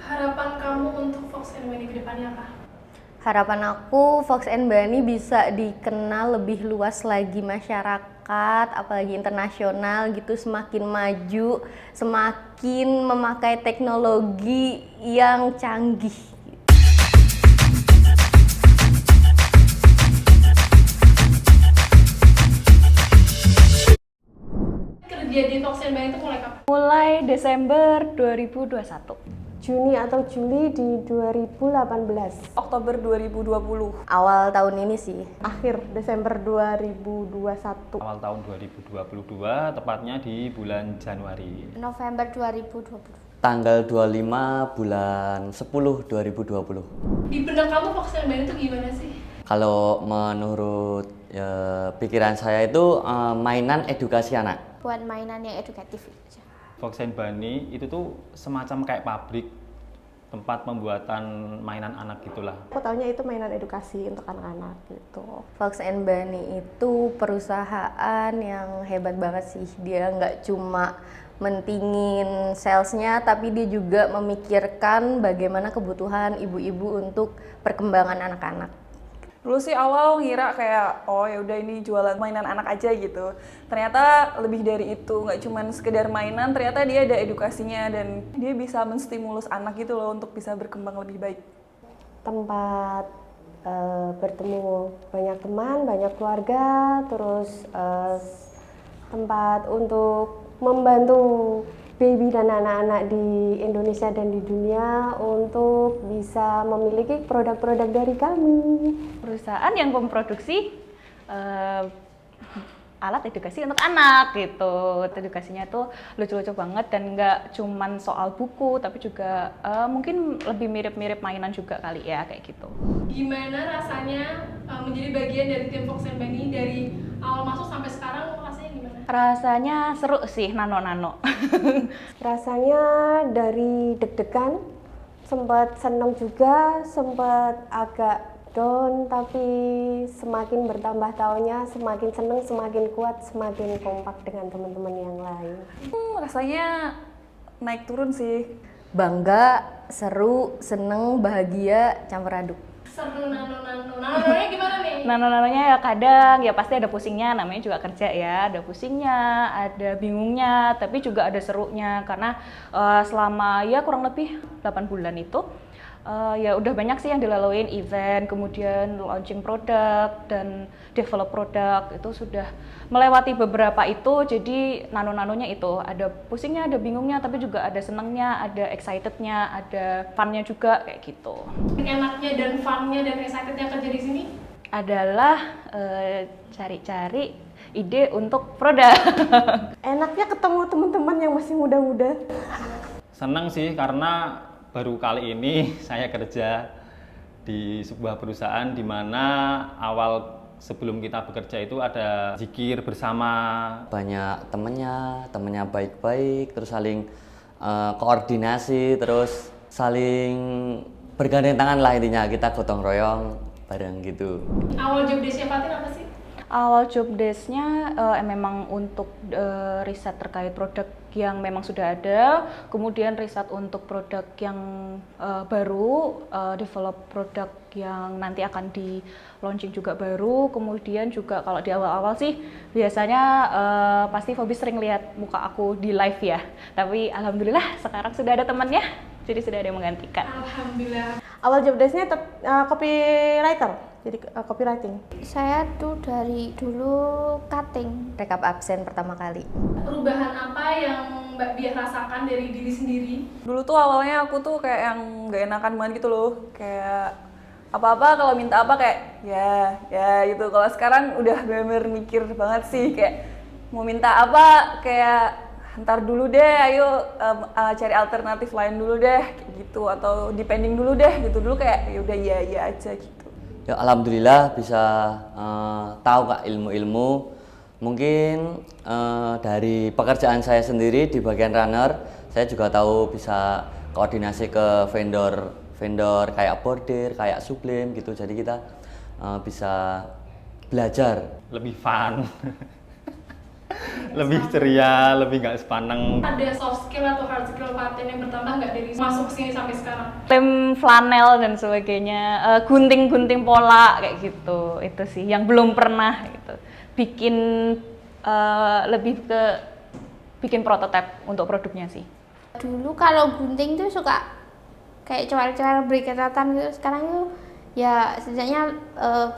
Harapan kamu untuk Fox and Bunny ke depannya apa? Harapan aku Fox and Bunny bisa dikenal lebih luas lagi masyarakat, apalagi internasional gitu, semakin maju, semakin memakai teknologi yang canggih. Kerja di Fox and Bunny itu mulai kapan? Mulai Desember 2021. Juni atau Juli di 2018. Oktober 2020. Awal tahun ini sih. Akhir Desember 2021. Awal tahun 2022, tepatnya di bulan Januari. November 2020. Tanggal 25 bulan 10 2020. Di benak kamu Fox and Bunny itu gimana sih? Kalau menurut pikiran saya itu mainan edukasi anak. Buat mainan yang edukatif aja. Fox and Bunny itu tuh semacam kayak pabrik tempat pembuatan mainan anak gitulah. Aku taunya itu mainan edukasi untuk anak-anak gitu. Fox and Bunny itu perusahaan yang hebat banget sih. Dia nggak cuma mentingin salesnya, tapi dia juga memikirkan bagaimana kebutuhan ibu-ibu untuk perkembangan anak-anak. Dulu sih awal ngira kayak oh ya udah ini jualan mainan anak aja gitu. Ternyata lebih dari itu, nggak cuman sekedar mainan, ternyata dia ada edukasinya dan dia bisa menstimulus anak gitu loh untuk bisa berkembang lebih baik. Tempat bertemu banyak teman, banyak keluarga, terus tempat untuk membantu baby dan anak-anak di Indonesia dan di dunia untuk bisa memiliki produk-produk dari kami. Perusahaan yang memproduksi alat edukasi untuk anak gitu. Edukasinya tuh lucu-lucu banget dan nggak cuman soal buku tapi juga mungkin lebih mirip-mirip mainan juga kali ya kayak gitu. Gimana rasanya menjadi bagian dari tim Fox and Bunny dari awal masuk sampai sekarang, rasanya gimana? Rasanya seru sih, nano-nano. Rasanya dari deg-degan, sempat senang juga, sempat agak down, tapi semakin bertambah tahunnya, semakin senang, semakin kuat, semakin kompak dengan teman-teman yang lain. Rasanya naik turun sih. Bangga, seru, seneng, bahagia, campur aduk. Seru nano-nanonya gimana nih? Nano-nanonya ya kadang ya pasti ada pusingnya, namanya juga kerja ya, ada pusingnya, ada bingungnya, tapi juga ada serunya karena selama ya kurang lebih 8 bulan itu ya udah banyak sih yang dilaluin, event, kemudian launching produk dan develop produk, itu sudah melewati beberapa itu. Jadi nano-nanonya itu ada pusingnya, ada bingungnya, tapi juga ada senengnya, ada excitednya, ada funnya juga kayak gitu. Enaknya dan funnya dan excitednya kerja di sini? Adalah cari-cari ide untuk produk. Enaknya ketemu teman-teman yang masih muda-muda. Senang sih karena baru kali ini saya kerja di sebuah perusahaan di mana awal sebelum kita bekerja itu ada zikir bersama. Banyak temennya baik-baik, terus saling koordinasi, terus saling bergandeng tangan lah, intinya kita gotong royong bareng gitu. Awal job desk-nya Fatin apa sih? Awal job desk-nya memang untuk riset terkait produk yang memang sudah ada, kemudian riset untuk produk yang baru, develop produk yang nanti akan di launching juga baru, kemudian juga kalau di awal-awal sih biasanya pasti Fobi sering lihat muka aku di live ya, tapi alhamdulillah sekarang sudah ada temannya, jadi sudah ada yang menggantikan. Alhamdulillah. Awal job desk-nya copywriter, jadi copywriting. Saya tuh dari dulu cutting. Rekap absen pertama kali. Perubahan apa yang Mbak Biah rasakan dari diri sendiri? Dulu tuh awalnya aku tuh kayak yang gak enakan banget gitu loh, kayak apa-apa kalau minta apa kayak ya gitu. Kalau sekarang udah bener-bener mikir banget sih, kayak mau minta apa kayak ntar dulu deh, ayo cari alternatif lain dulu deh kayak gitu, atau depending dulu deh gitu. Dulu kayak ya udah iya aja gitu. Ya alhamdulillah bisa tahu Kak ilmu-ilmu. Mungkin dari pekerjaan saya sendiri di bagian runner, saya juga tahu bisa koordinasi ke vendor kayak bordir, kayak sublime gitu. Jadi kita bisa belajar. Lebih fun. lebih ceria, lebih nggak sepaneng. Ada soft skill atau hard skill Fatin yang bertambah nggak dari masuk sini sampai sekarang? Lem flanel dan sebagainya, gunting-gunting pola kayak gitu, itu sih yang belum pernah gitu. Bikin lebih ke bikin prototipe untuk produknya sih. Dulu kalau gunting tuh suka kayak coret-coret beri catatan gitu. Sekarang tuh ya setidaknya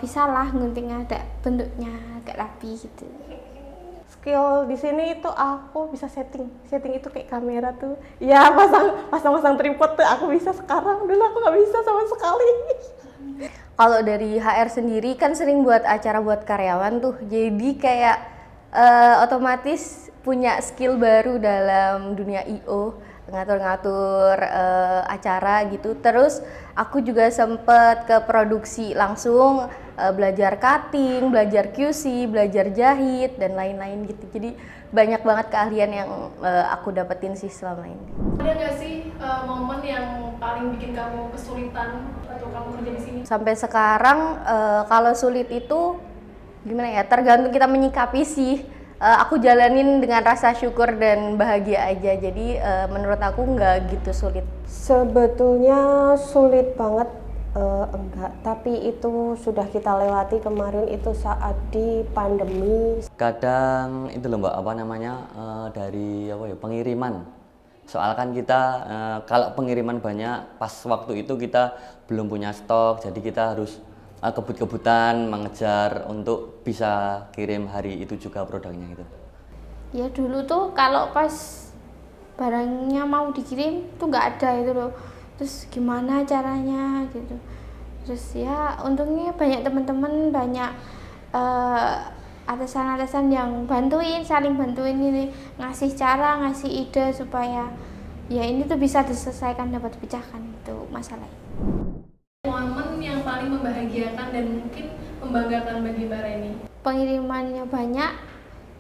bisa lah gunting ada bentuknya agak rapi gitu. Skill di sini itu aku bisa setting itu kayak kamera tuh. Ya pasang tripod tuh aku bisa sekarang. Dulu aku nggak bisa sama sekali. Kalau dari HR sendiri kan sering buat acara buat karyawan tuh, jadi kayak otomatis punya skill baru dalam dunia I.O, ngatur-ngatur acara gitu. Terus aku juga sempet ke produksi langsung, belajar cutting, belajar QC, belajar jahit dan lain-lain gitu. Jadi banyak banget keahlian yang aku dapetin sih selama ini. Ada nggak sih momen yang paling bikin kamu kesulitan atau kamu kerja di sini? Sampai sekarang kalau sulit itu gimana ya, tergantung kita menyikapi sih. Aku jalanin dengan rasa syukur dan bahagia aja, jadi menurut aku nggak gitu sulit. Sebetulnya sulit banget, enggak, tapi itu sudah kita lewati kemarin itu saat di pandemi. Kadang itu loh Mbak, apa namanya, dari apa ya, pengiriman. Soal kan kita kalau pengiriman banyak, pas waktu itu kita belum punya stok, jadi kita harus kebut-kebutan mengejar untuk bisa kirim hari itu juga produknya gitu. Ya dulu tuh kalau pas barangnya mau dikirim tuh nggak ada itu loh. Terus gimana caranya gitu. Terus ya untungnya banyak teman-teman, banyak atasan-atasan yang bantuin, saling bantuin ini, ngasih cara, ngasih ide supaya ya ini tuh bisa diselesaikan, dapat dipecahkan itu masalahnya. Momen yang paling membahagiakan dan mungkin membanggakan bagi Mbak Reni? Pengirimannya banyak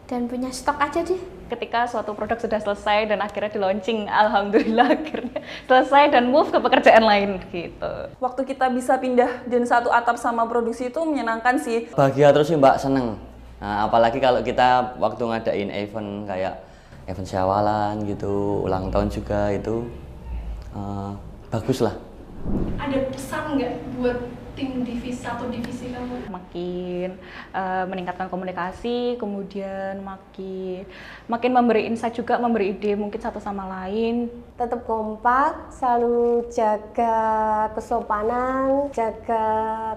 dan punya stok aja deh. Ketika suatu produk sudah selesai dan akhirnya di launching, alhamdulillah akhirnya selesai dan move ke pekerjaan lain gitu. Waktu kita bisa pindah dan satu atap sama produksi itu menyenangkan sih. Bahagia terus sih Mbak, seneng. Nah, apalagi kalau kita waktu ngadain event kayak event syawalan gitu, ulang tahun juga itu bagus lah. Ada pesan nggak buat tim divisi satu divisi kamu? Makin meningkatkan komunikasi, kemudian makin memberi insight juga, memberi ide mungkin satu sama lain. Tetap kompak, selalu jaga kesopanan, jaga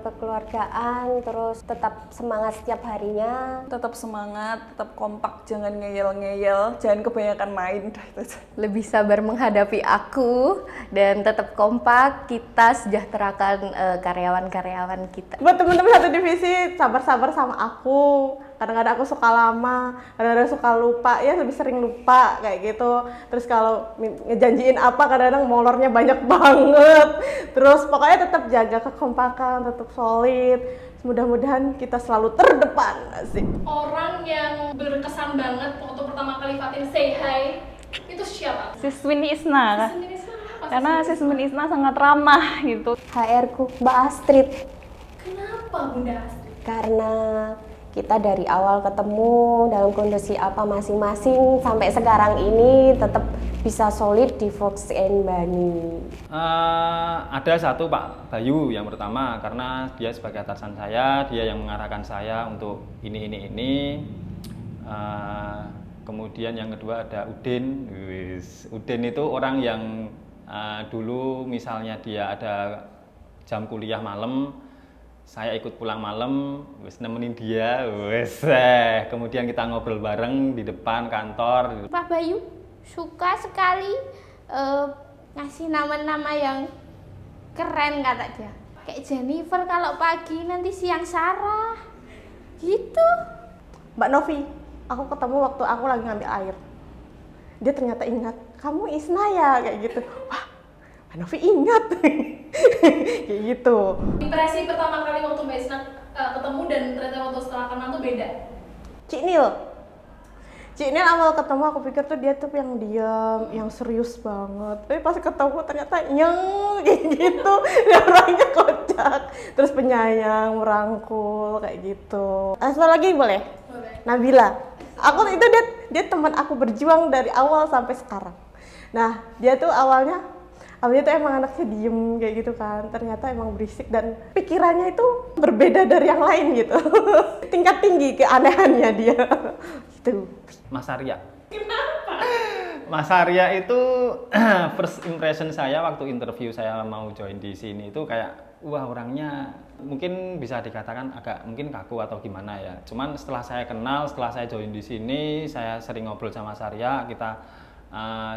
kekeluargaan, terus tetap semangat setiap harinya. Tetap semangat, tetap kompak, jangan ngeyel-ngeyel, jangan kebanyakan main. Dah, itu. Lebih sabar menghadapi aku dan tetap kompak, kita sejahterakan karyawan-karyawan kita. Buat teman-teman satu divisi, sabar-sabar sama aku. Kadang-kadang aku suka lama, kadang-kadang suka lupa, ya lebih sering lupa kayak gitu. Terus kalau ngejanjiin apa, kadang-kadang molornya banyak banget. Terus pokoknya tetap jaga kekompakan, tetap solid. Mudah-mudahan kita selalu terdepan, asik. Orang yang berkesan banget waktu pertama kali Fatin say hi, itu siapa? Siswini Isna, Siswini Isna, apa karena Siswini Siswini Isna sangat ramah gitu. HR-ku Mbak Astrid, Kenapa Bunda Astrid? karena kita dari awal ketemu dalam kondisi apa masing-masing sampai sekarang ini tetap bisa solid di Fox and Bunny. Ada satu Pak Bayu yang pertama, karena dia sebagai atasan saya, dia yang mengarahkan saya untuk ini. Kemudian yang kedua ada Udin. Udin itu orang yang dulu misalnya dia ada jam kuliah malam, saya ikut pulang malam, nemenin dia, kemudian kita ngobrol bareng di depan kantor. Pak Bayu suka sekali ngasih nama-nama yang keren kata dia. Kayak Jennifer kalau pagi, nanti siang Sarah. Gitu. Mbak Novi, aku ketemu waktu aku lagi ngambil air. Dia ternyata ingat, kamu Isna ya, kayak gitu. Wah, Mbak Novi ingat. Kayak gitu. Impresi pertama kali waktu Mbak Isna ketemu dan ternyata waktu setelah kenal tuh beda? Cik Nil awal ketemu aku pikir tuh dia tuh yang diam, yang serius banget. Tapi pas ketemu ternyata nyeng kayak gitu. Dia orangnya kocak, terus penyayang, merangkul kayak gitu. Satu lagi boleh? Boleh. Nabila. Aku itu dia teman aku berjuang dari awal sampai sekarang. Nah, dia tuh awalnya tuh emang anaknya diem kayak gitu kan. Ternyata emang berisik dan pikirannya itu berbeda dari yang lain gitu. Tingkat tinggi keanehannya dia. Gitu. Mas Arya. Kenapa? Mas Arya itu first impression saya waktu interview saya mau join di sini itu kayak wah orangnya mungkin bisa dikatakan agak mungkin kaku atau gimana ya. Cuman setelah saya kenal, setelah saya join di sini, saya sering ngobrol sama Mas Arya, kita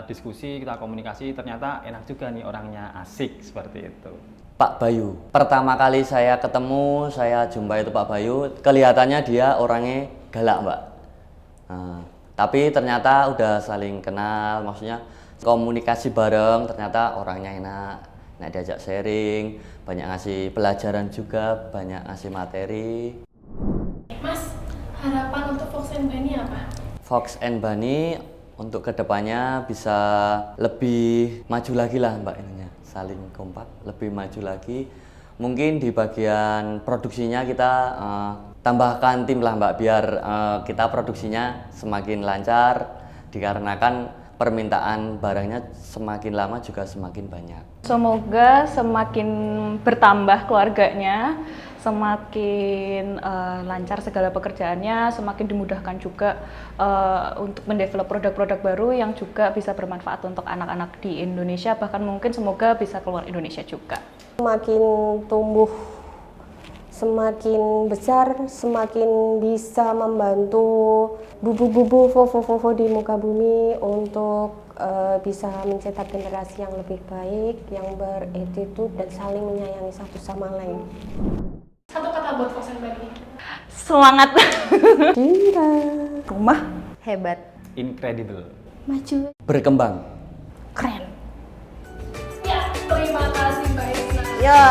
diskusi, kita komunikasi, ternyata enak juga nih orangnya, asik seperti itu. Pak Bayu, pertama kali saya ketemu, saya jumpa itu Pak Bayu, kelihatannya dia orangnya galak Mbak. Tapi ternyata udah saling kenal, maksudnya komunikasi bareng, ternyata orangnya enak, diajak sharing, banyak ngasih pelajaran juga, banyak ngasih materi. Mas, harapan untuk Fox and Bunny apa? Fox and Bunny untuk kedepannya bisa lebih maju lagi lah Mbak ininya, saling kompak, lebih maju lagi. Mungkin di bagian produksinya kita tambahkan tim lah Mbak, biar kita produksinya semakin lancar, dikarenakan permintaan barangnya semakin lama juga semakin banyak. Semoga semakin bertambah keluarganya, semakin lancar segala pekerjaannya, semakin dimudahkan juga untuk mendevelop produk-produk baru yang juga bisa bermanfaat untuk anak-anak di Indonesia, bahkan mungkin semoga bisa keluar Indonesia juga. Semakin tumbuh, semakin besar, semakin bisa membantu bubu-bubu fofo-fofo di muka bumi untuk bisa mencetak generasi yang lebih baik, yang beretitude dan saling menyayangi satu sama lain. Satu kata buat Fox and Bunny. Semangat. Cinta. Rumah. Hebat. Incredible. Maju. Berkembang. Keren. Ya, terima kasih Mbak Isna. Ya.